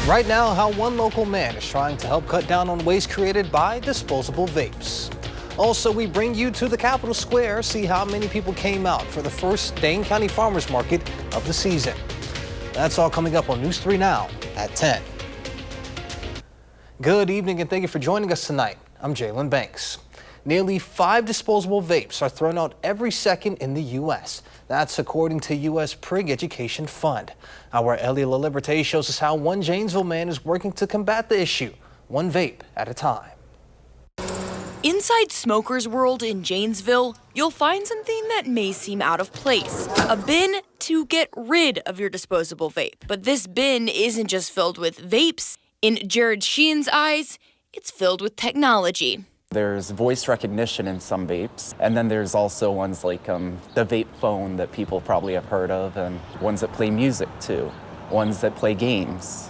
Right now, how one local man is trying to help cut down on waste created by disposable vapes. Also, we bring you to the Capitol Square, see how many people came out for the first Dane County Farmers Market of the season. That's all coming up on News 3 Now at 10. Good evening and thank you for joining us tonight. I'm Jalen Banks. Nearly 5 disposable vapes are thrown out every second in the U.S. That's according to U.S. Prig Education Fund. Our Ellie LaLiberte shows us how one Janesville man is working to combat the issue, one vape at a time. Inside Smoker's World in Janesville, you'll find something that may seem out of place. A bin to get rid of your disposable vape. But this bin isn't just filled with vapes. In Jared Sheen's eyes, it's filled with technology. There's voice recognition in some vapes, and then there's also ones like the vape phone that people probably have heard of, and ones that play music too, ones that play games,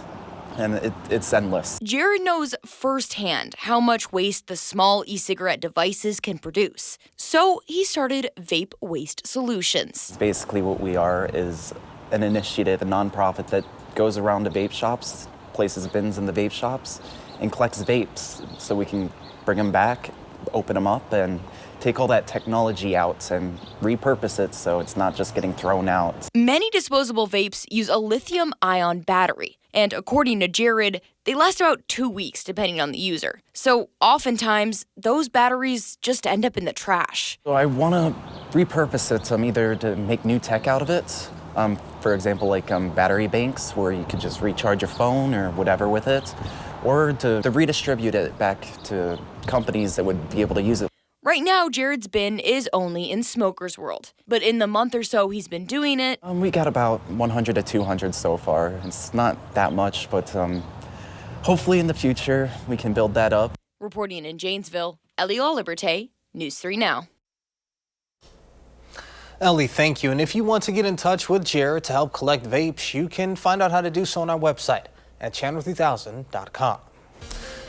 and it's endless. Jared knows firsthand how much waste the small e-cigarette devices can produce, so he started Vape Waste Solutions. Basically what we are is an initiative, a nonprofit that goes around to vape shops, places bins in the vape shops, and collects vapes so we can bring them back, open them up, and take all that technology out and repurpose it so it's not just getting thrown out. Many disposable vapes use a lithium-ion battery, and according to Jared, they last about 2 weeks depending on the user. So oftentimes, those batteries just end up in the trash. So I want to repurpose it either to make new tech out of it, for example, like battery banks where you could just recharge your phone or whatever with it, or to redistribute it back to companies that would be able to use it. Right now, Jared's bin is only in Smoker's World, but in the month or so he's been doing it, We got about 100 to 200 so far. It's not that much, but hopefully in the future we can build that up. Reporting in Janesville, Ellie LaLiberte, News 3 Now. Ellie, thank you. And if you want to get in touch with Jared to help collect vapes, you can find out how to do so on our website at channel3000.com.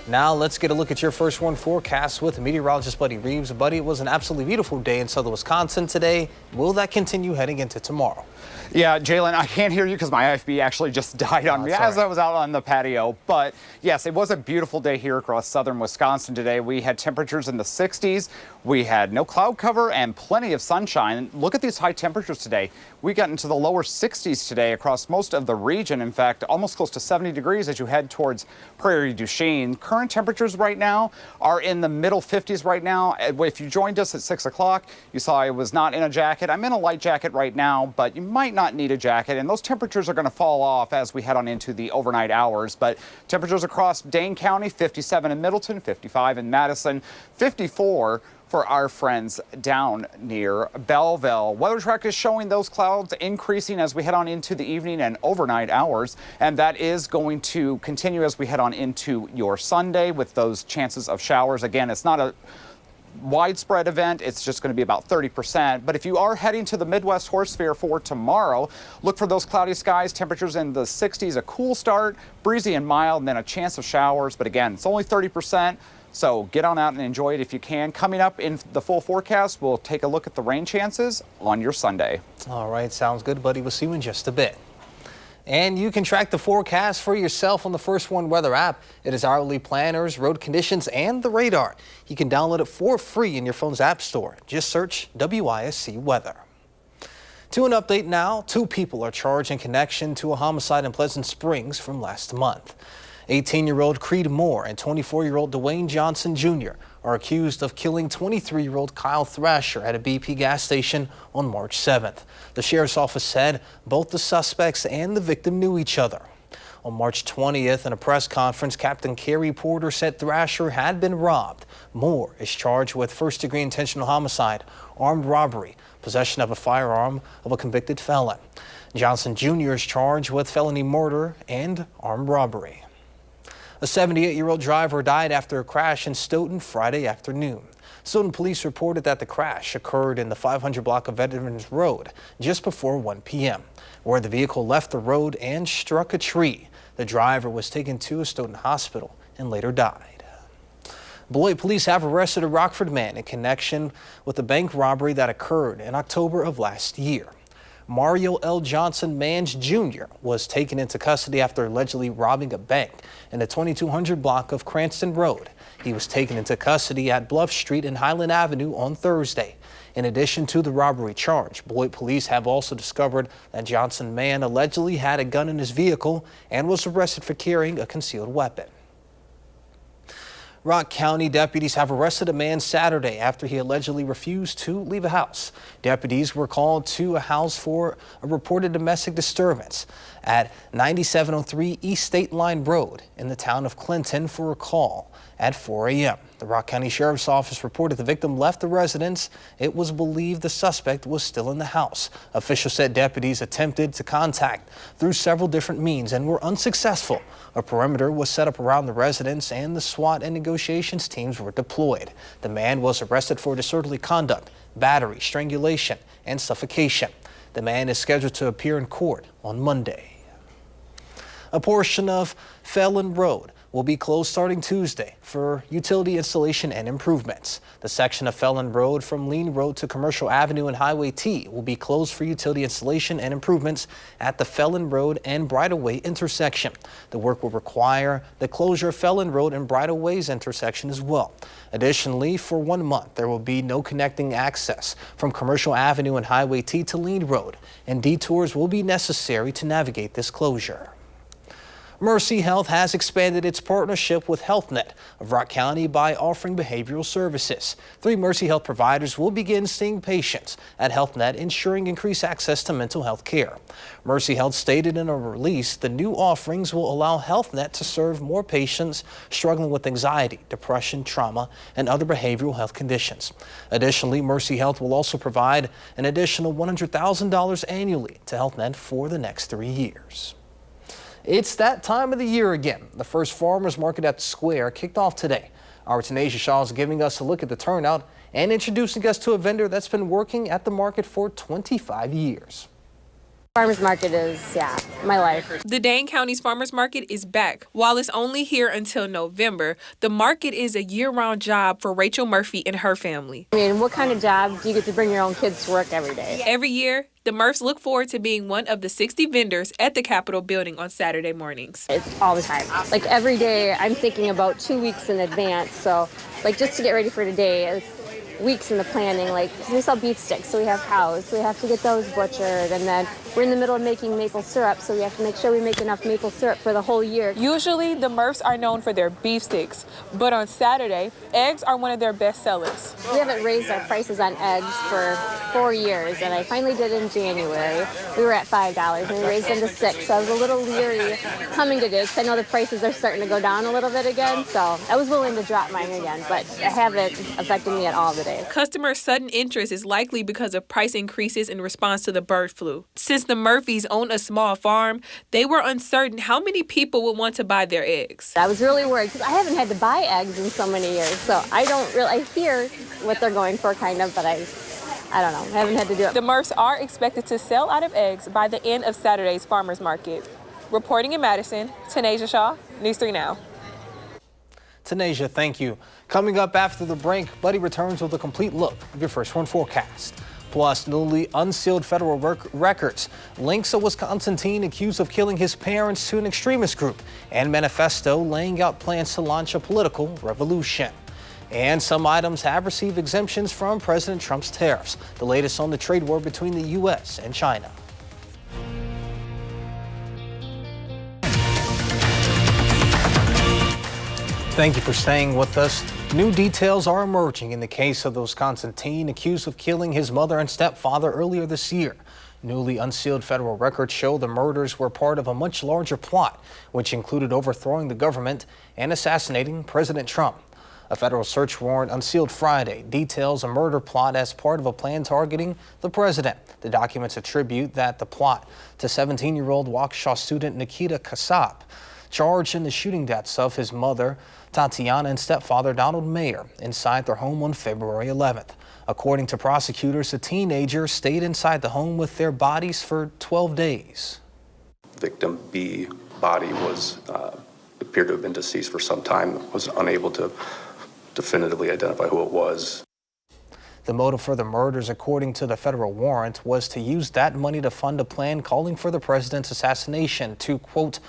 Now let's get a look at your first warn forecast with meteorologist Buddy Reeves. Buddy, it was an absolutely beautiful day in southern Wisconsin today. Will that continue heading into tomorrow? Yeah, Jalen, I can't hear you because my IFB actually just died on me as I was out on the patio. But yes, it was a beautiful day here across southern Wisconsin today. We had temperatures in the 60s. We had no cloud cover and plenty of sunshine. Look at these high temperatures today. We got into the lower 60s today across most of the region. In fact, almost close to 70 degrees as you head towards Prairie du Chien. Current temperatures right now are in the middle 50s right now. If you joined us at 6 o'clock, you saw I was not in a jacket. I'm in a light jacket right now, but you might not need a jacket, and those temperatures are going to fall off as we head on into the overnight hours. But temperatures across Dane County, 57 in Middleton, 55 in Madison, 54 for our friends down near Belleville. Weather track is showing those clouds increasing as we head on into the evening and overnight hours, and that is going to continue as we head on into your Sunday with those chances of showers. Again, it's not a widespread event. It's just going to be about 30%. But if you are heading to the Midwest Horse-Fair for tomorrow, look for those cloudy skies, temperatures in the 60s, a cool start, breezy and mild, and then a chance of showers. But again, it's only 30%. So get on out and enjoy it if you can. Coming up in the full forecast, we'll take a look at the rain chances on your Sunday. All right, sounds good, buddy. We'll see you in just a bit. And you can track the forecast for yourself on the First Warn Weather app. It is hourly planners, road conditions, and the radar. You can download it for free in your phone's app store. Just search WISC Weather. To an update now, 2 people are charged in connection to a homicide in Pleasant Springs from last month. 18-year-old Creed Moore and 24-year-old Dwayne Johnson Jr. are accused of killing 23-year-old Kyle Thrasher at a BP gas station on March 7th. The sheriff's office said both the suspects and the victim knew each other. On March 20th, in a press conference, Captain Kerry Porter said Thrasher had been robbed. Moore is charged with first-degree intentional homicide, armed robbery, possession of a firearm of a convicted felon. Johnson Jr. is charged with felony murder and armed robbery. A 78-year-old driver died after a crash in Stoughton Friday afternoon. Stoughton police reported that the crash occurred in the 500 block of Veterans Road just before 1 p.m., where the vehicle left the road and struck a tree. The driver was taken to a Stoughton hospital and later died. Beloit police have arrested a Rockford man in connection with a bank robbery that occurred in October of last year. Mario L. Johnson Mans Jr. was taken into custody after allegedly robbing a bank in the 2200 block of Cranston Road. He was taken into custody at Bluff Street and Highland Avenue on Thursday. In addition to the robbery charge, Beloit police have also discovered that Johnson man allegedly had a gun in his vehicle and was arrested for carrying a concealed weapon. Rock County deputies have arrested a man Saturday after he allegedly refused to leave a house. Deputies were called to a house for a reported domestic disturbance at 9703 East State Line Road in the town of Clinton for a call at 4 a.m. The Rock County Sheriff's Office reported the victim left the residence. It was believed the suspect was still in the house. Officials said deputies attempted to contact through several different means and were unsuccessful. A perimeter was set up around the residence and the SWAT and negotiations teams were deployed. The man was arrested for disorderly conduct, battery, strangulation, and suffocation. The man is scheduled to appear in court on Monday. A portion of Felon Road will be closed starting Tuesday for utility installation and improvements. The section of Felon Road from Lean Road to Commercial Avenue and Highway T will be closed for utility installation and improvements at the Felon Road and Bridleway intersection. The work will require the closure of Felon Road and Bridleway's intersection as well. Additionally, for 1 month, there will be no connecting access from Commercial Avenue and Highway T to Lean Road, and detours will be necessary to navigate this closure. Mercy Health has expanded its partnership with HealthNet of Rock County by offering behavioral services. 3 Mercy Health providers will begin seeing patients at HealthNet, ensuring increased access to mental health care. Mercy Health stated in a release the new offerings will allow HealthNet to serve more patients struggling with anxiety, depression, trauma, and other behavioral health conditions. Additionally, Mercy Health will also provide an additional $100,000 annually to HealthNet for the next 3 years. It's that time of the year again. The first farmers market at the square kicked off today. Our Tanasia Shaw is giving us a look at the turnout and introducing us to a vendor that's been working at the market for 25 years. Farmers market is, my life. The Dane County's farmers market is back. While it's only here until November, the market is a year-round job for Rachel Murphy and her family. I mean, what kind of job do you get to bring your own kids to work every day? Every year, the Murphs look forward to being one of the 60 vendors at the Capitol building on Saturday mornings. It's all the time. Like every day, I'm thinking about 2 weeks in advance. So, like just to get ready for today, it's weeks in the planning. Like, 'cause we sell beef sticks, so we have cows. We have to get those butchered, and then we're in the middle of making maple syrup, so we have to make sure we make enough maple syrup for the whole year. Usually, the Murphs are known for their beef sticks, but on Saturday, eggs are one of their best sellers. We haven't raised our prices on eggs for 4 years, and I finally did in January. We were at $5, and we raised them to $6, so I was a little leery coming today, because I know the prices are starting to go down a little bit again, so I was willing to drop mine again, but it haven't affected me at all today. Customers' sudden interest is likely because of price increases in response to the bird flu. Since the Murphys own a small farm, they were uncertain how many people would want to buy their eggs. I was really worried because I haven't had to buy eggs in so many years, so I hear what they're going for kind of, but I don't know, I haven't had to do it. The Murphs are expected to sell out of eggs by the end of Saturday's farmers market. Reporting in Madison, Tanasia Shaw, News 3 Now. Tanasia, thank you. Coming up after the break, Buddy returns with a complete look of your first one forecast. Plus, newly unsealed federal records links a Wisconsin teen accused of killing his parents to an extremist group, and manifesto laying out plans to launch a political revolution. And some items have received exemptions from President Trump's tariffs. The latest on the trade war between the U.S. and China. Thank you for staying with us. New details are emerging in the case of the Wisconsin teen accused of killing his mother and stepfather earlier this year. Newly unsealed federal records show the murders were part of a much larger plot, which included overthrowing the government and assassinating President Trump. A federal search warrant unsealed Friday details a murder plot as part of a plan targeting the president. The documents attribute the plot to 17-year-old Waukesha student Nikita Kassab, charged in the shooting deaths of his mother, Tatiana, and stepfather, Donald Mayer, inside their home on February 11th. According to prosecutors, the teenager stayed inside the home with their bodies for 12 days. Victim B body was appeared to have been deceased for some time, was unable to definitively identify who it was. The motive for the murders, according to the federal warrant, was to use that money to fund a plan calling for the president's assassination to, quote,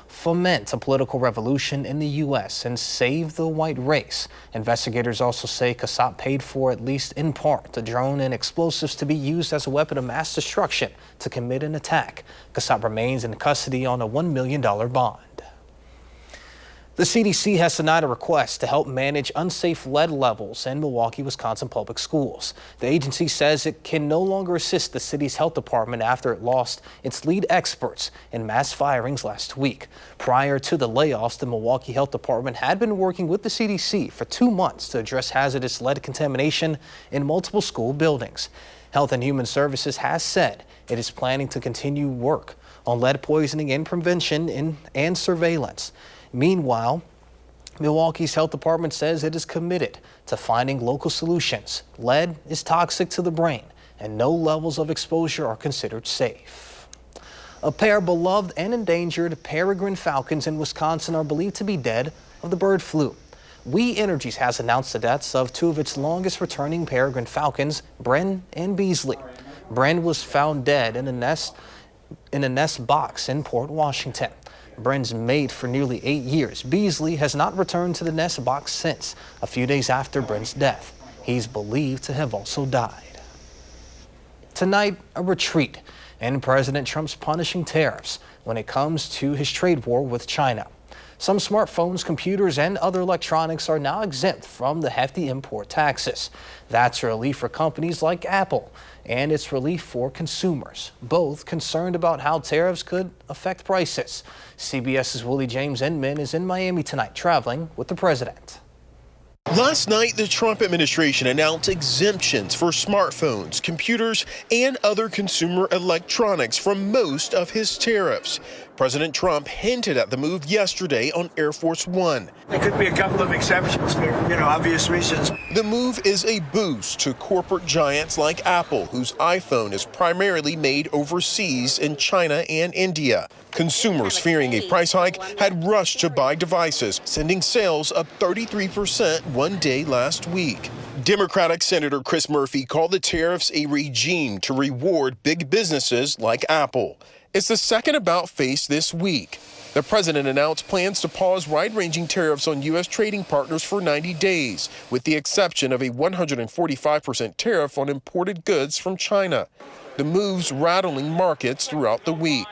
foment a political revolution in the U.S. and save the white race. Investigators also say Kassab paid for, at least in part, a drone and explosives to be used as a weapon of mass destruction to commit an attack. Kassab remains in custody on a $1 million bond. The CDC has denied a request to help manage unsafe lead levels in Milwaukee, Wisconsin public schools. The agency says it can no longer assist the city's health department after it lost its lead experts in mass firings last week. Prior to the layoffs, the Milwaukee Health Department had been working with the CDC for 2 months to address hazardous lead contamination in multiple school buildings. Health and Human Services has said it is planning to continue work on lead poisoning and prevention and surveillance. Meanwhile, Milwaukee's health department says it is committed to finding local solutions. Lead is toxic to the brain, and no levels of exposure are considered safe. A pair of beloved and endangered peregrine falcons in Wisconsin are believed to be dead of the bird flu. We Energies has announced the deaths of 2 of its longest returning peregrine falcons, Bren and Beasley. Bren was found dead in a nest box in Port Washington. Bren's mate for nearly 8 years. Beasley has not returned to the nest box since, a few days after Bren's death. He's believed to have also died. Tonight, a retreat in President Trump's punishing tariffs when it comes to his trade war with China. Some smartphones, computers, and other electronics are now exempt from the hefty import taxes. That's a relief for companies like Apple, and it's relief for consumers, both concerned about how tariffs could affect prices. CBS's Willie James Inman is in Miami tonight, traveling with the president. Last night, the Trump administration announced exemptions for smartphones, computers, and other consumer electronics from most of his tariffs. President Trump hinted at the move yesterday on Air Force One. There could be a couple of exceptions for, obvious reasons. The move is a boost to corporate giants like Apple, whose iPhone is primarily made overseas in China and India. Consumers fearing a price hike had rushed to buy devices, sending sales up 33% one day last week. Democratic Senator Chris Murphy called the tariffs a regime to reward big businesses like Apple. It's the second about-face this week. The president announced plans to pause wide-ranging tariffs on U.S. trading partners for 90 days, with the exception of a 145% tariff on imported goods from China. The move's rattling markets throughout the week.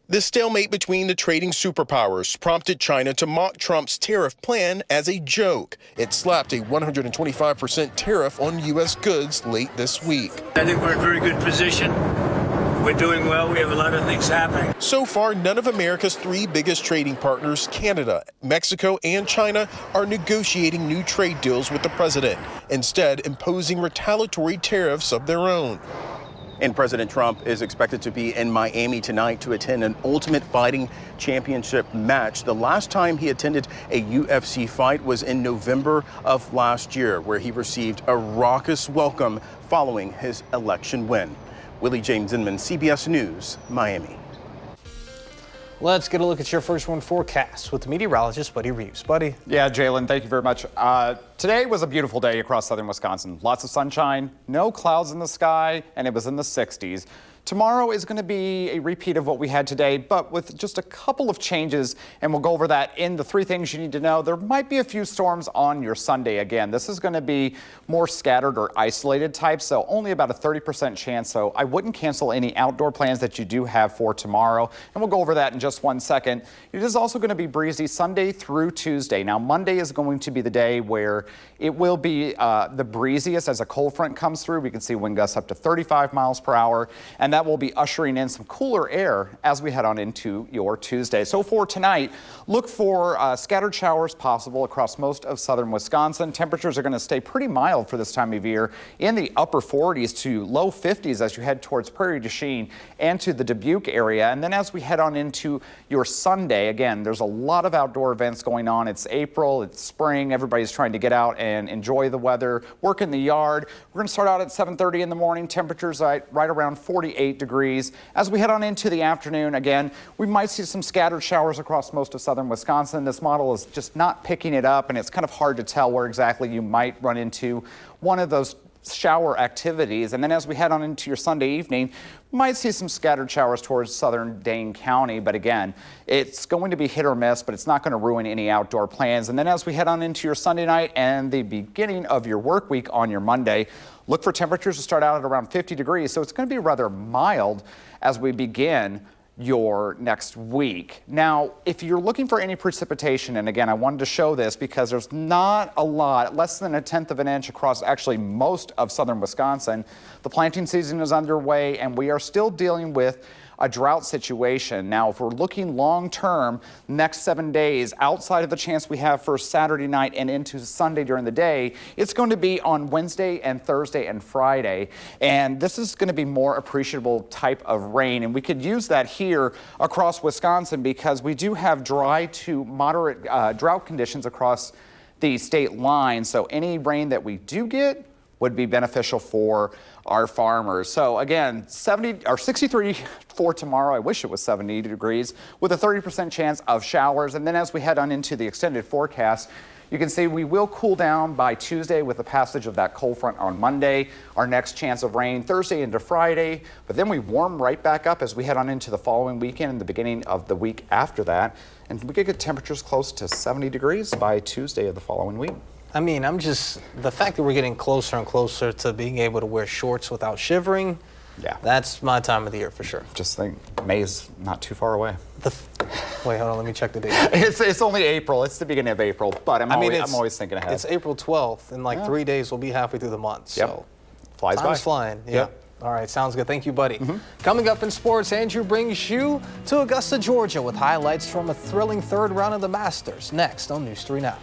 The stalemate between the trading superpowers prompted China to mock Trump's tariff plan as a joke. It slapped a 125% tariff on U.S. goods late this week. I think we're in a very good position. We're doing well. We have a lot of things happening. So far, none of America's 3 biggest trading partners, Canada, Mexico, and China, are negotiating new trade deals with the president, instead imposing retaliatory tariffs of their own. And President Trump is expected to be in Miami tonight to attend an Ultimate Fighting Championship match. The last time he attended a UFC fight was in November of last year, where he received a raucous welcome following his election win. Willie James Inman, CBS News, Miami. Let's get a look at your first one forecast with meteorologist Buddy Reeves. Buddy. Yeah, Jalen, thank you very much. Today was a beautiful day across southern Wisconsin. Lots of sunshine, no clouds in the sky, and it was in the 60s. Tomorrow is going to be a repeat of what we had today, but with just a couple of changes, and we'll go over that in the 3 things you need to know. There might be a few storms on your Sunday. Again, this is going to be more scattered or isolated type, so only about a 30% chance. So I wouldn't cancel any outdoor plans that you do have for tomorrow, and we'll go over that in just 1 second. It is also going to be breezy Sunday through Tuesday. Now, Monday is going to be the day where it will be the breeziest as a cold front comes through. We can see wind gusts up to 35 miles per hour, and that will be ushering in some cooler air as we head on into your Tuesday. So for tonight, look for scattered showers possible across most of southern Wisconsin. Temperatures are going to stay pretty mild for this time of year, in the upper 40s to low 50s as you head towards Prairie du Chien and to the Dubuque area. And then as we head on into your Sunday, again, there's a lot of outdoor events going on. It's April, it's spring, everybody's trying to get out and enjoy the weather, work in the yard. We're going to start out at 7:30 in the morning, temperatures right around 48 degrees. As we head on into the afternoon, again, we might see some scattered showers across most of southern Wisconsin. This model is just not picking it up, and it's kind of hard to tell where exactly you might run into one of those shower activities. And then as we head on into your Sunday evening, we might see some scattered showers towards southern Dane County. But again, it's going to be hit or miss, but it's not going to ruin any outdoor plans. And then as we head on into your Sunday night and the beginning of your work week on your Monday, look for temperatures to start out at around 50 degrees. So it's going to be rather mild as we begin your next week. Now, if you're looking for any precipitation, and again, I wanted to show this because there's not a lot, less than 1/10 of an inch across actually most of southern Wisconsin. The planting season is underway, and we are still dealing with a drought situation. Now, if we're looking long term, next 7 days, outside of the chance we have for Saturday night and into Sunday during the day, it's going to be on Wednesday and Thursday and Friday. And this is going to be more appreciable type of rain. And we could use that here across Wisconsin because we do have dry to moderate drought conditions across the state line. So any rain that we do get would be beneficial for our farmers. So again, 63 for tomorrow. I wish it was 70 degrees with a 30% chance of showers. And then as we head on into the extended forecast, you can see we will cool down by Tuesday with the passage of that cold front on Monday. Our next chance of rain Thursday into Friday, but then we warm right back up as we head on into the following weekend and the beginning of the week after that. And we could get temperatures close to 70 degrees by Tuesday of the following week. I mean, the fact that we're getting closer and closer to being able to wear shorts without shivering, yeah, that's my time of the year for sure. Just think, May's not too far away. Wait, hold on, let me check the date. It's only April. It's the beginning of April, but I'm always thinking ahead. It's April 12th. In like 3 days, we'll be halfway through the month. Yep. So flies by. Time's flying. Yeah. Yep. All right, sounds good. Thank you, buddy. Coming up in sports, Andrew brings you to Augusta, Georgia with highlights from a thrilling third round of the Masters. Next on News 3 Now.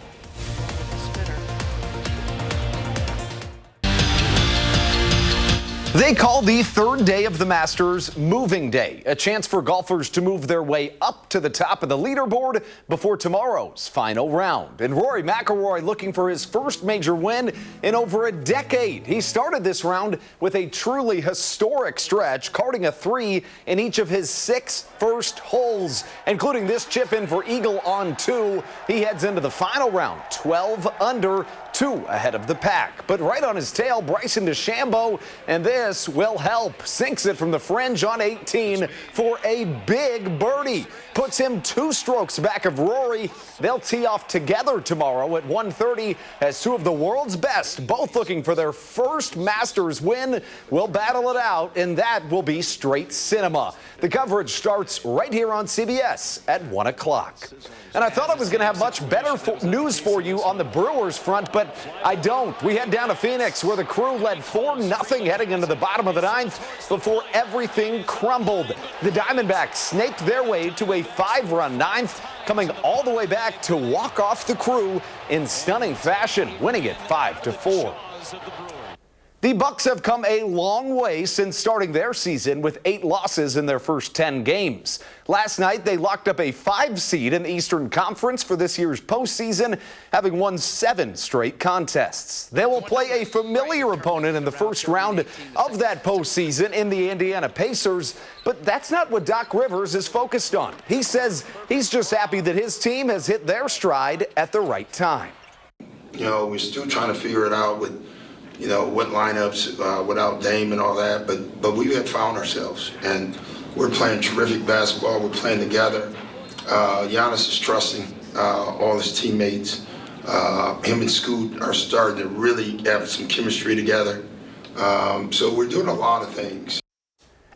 They call the third day of the Masters Moving Day, a chance for golfers to move their way up to the top of the leaderboard before tomorrow's final round. And Rory McIlroy looking for his first major win in over a decade. He started this round with a truly historic stretch, carding a 3 in each of his 6 first holes, including this chip in for eagle on 2. He heads into the final round 12 under, 2 ahead of the pack. But right on his tail, Bryson DeChambeau, and this will help. Sinks it from the fringe on 18 for a big birdie. Puts him 2 strokes back of Rory. They'll tee off together tomorrow at 1:30 as 2 of the world's best, both looking for their first Masters win, will battle it out, and that will be straight cinema. The coverage starts right here on CBS at 1 o'clock. And I thought I was going to have much better news for you on the Brewers front, but I don't. We head down to Phoenix where the Crew led 4-0 heading into the bottom of the 9th before everything crumbled. The Diamondbacks snaked their way to a 5-run 9th, coming all the way back to walk off the Crew in stunning fashion, winning it 5-4. The Bucks have come a long way since starting their season with 8 losses in their first 10 games. Last night, they locked up a 5 seed in the Eastern Conference for this year's postseason, having won 7 straight contests. They will play a familiar opponent in the first round of that postseason in the Indiana Pacers, but that's not what Doc Rivers is focused on. He says he's just happy that his team has hit their stride at the right time. You know, we're still trying to figure it out with what lineups without Dame and all that, but we have found ourselves, and we're playing terrific basketball. We're playing together. Giannis is trusting all his teammates. Him and Scoot are starting to really have some chemistry together. So we're doing a lot of things.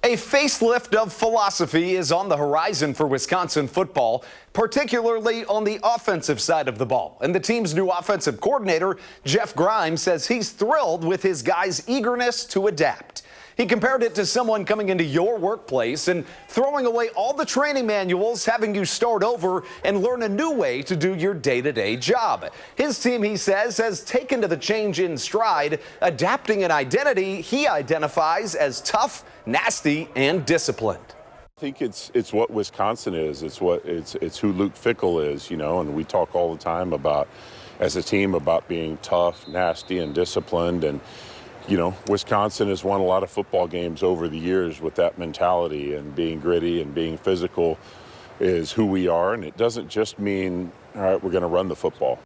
A facelift of philosophy is on the horizon for Wisconsin football, particularly on the offensive side of the ball. And the team's new offensive coordinator, Jeff Grimes, says he's thrilled with his guys' eagerness to adapt. He compared it to someone coming into your workplace and throwing away all the training manuals, having you start over and learn a new way to do your day-to-day job. His team, he says, has taken to the change in stride, adapting an identity he identifies as tough, nasty, and disciplined. I think it's what Wisconsin is. It's who Luke Fickell is, and we talk all the time about, as a team, about being tough, nasty, and disciplined. And Wisconsin has won a lot of football games over the years with that mentality, and being gritty and being physical is who we are. And it doesn't just mean, all right, we're going to run the football.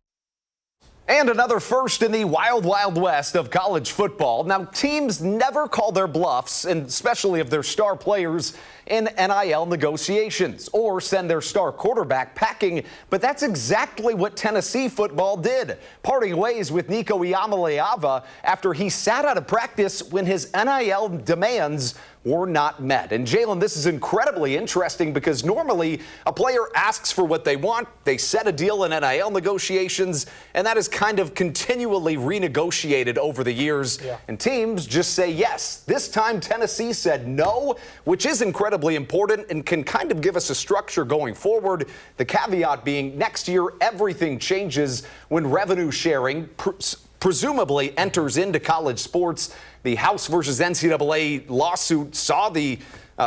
And another first in the wild, wild west of college football. Now, teams never call their bluffs, and especially of their star players, in NIL negotiations or send their star quarterback packing, but that's exactly what Tennessee football did, parting ways with Nico Iamaleava after he sat out of practice when his NIL demands were not met. And Jalen, this is incredibly interesting because normally a player asks for what they want, they set a deal in NIL negotiations, and that is kind of continually renegotiated over the years. And teams just say yes. This time Tennessee said no, which is incredibly important and can kind of give us a structure going forward. The caveat being next year everything changes when revenue sharing presumably enters into college sports. The House versus NCAA lawsuit saw the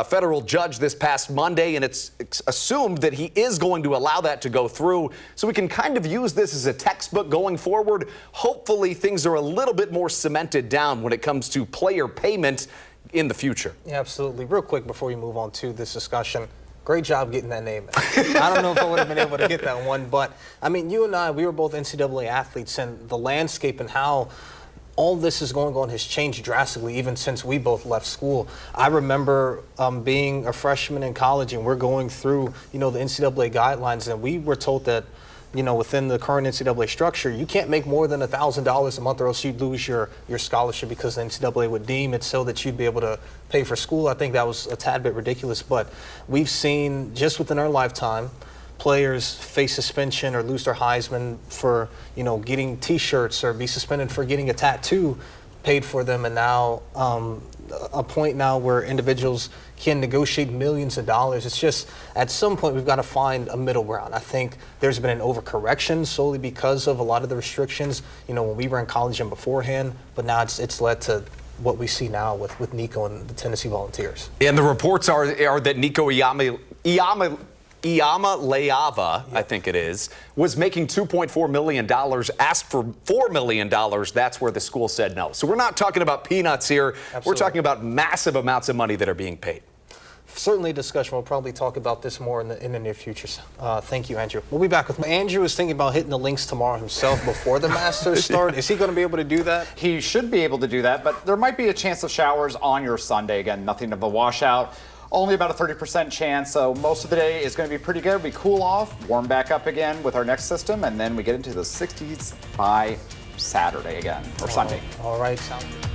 federal judge this past Monday, and it's assumed that he is going to allow that to go through. So we can kind of use this as a textbook going forward. Hopefully things are a little bit more cemented down when it comes to player payment in the future. Yeah, absolutely. Real quick before we move on to this discussion, great job getting that name in. I don't know if I would have been able to get that one, but I mean, you and I, we were both NCAA athletes, and the landscape and how all this is going on has changed drastically even since we both left school. I remember being a freshman in college, and we're going through, the NCAA guidelines, and we were told that, within the current NCAA structure, you can't make more than $1,000 a month or else you'd lose your scholarship because the NCAA would deem it so that you'd be able to pay for school. I think that was a tad bit ridiculous, but we've seen just within our lifetime players face suspension or lose their Heisman for, getting T-shirts or be suspended for getting a tattoo paid for them, and now a point now where individuals can negotiate millions of dollars. It's just at some point we've got to find a middle ground. I think there's been an overcorrection solely because of a lot of the restrictions, when we were in college and beforehand, but now it's led to what we see now with Nico and the Tennessee Volunteers. And the reports are that Nico Iamaleava, I think it is, was making $2.4 million, asked for $4 million. That's where the school said no. So we're not talking about peanuts here. Absolutely. We're talking about massive amounts of money that are being paid. Certainly a discussion. We'll probably talk about this more in the near future. Thank you, Andrew. We'll be back with Andrew is thinking about hitting the links tomorrow himself before the Masters start. Is he going to be able to do that? He should be able to do that, but there might be a chance of showers on your Sunday. Again, nothing of a washout. Only about a 30% chance, so most of the day is going to be pretty good. We cool off, warm back up again with our next system, and then we get into the 60s by Saturday again, or Sunday. All right, sounds good.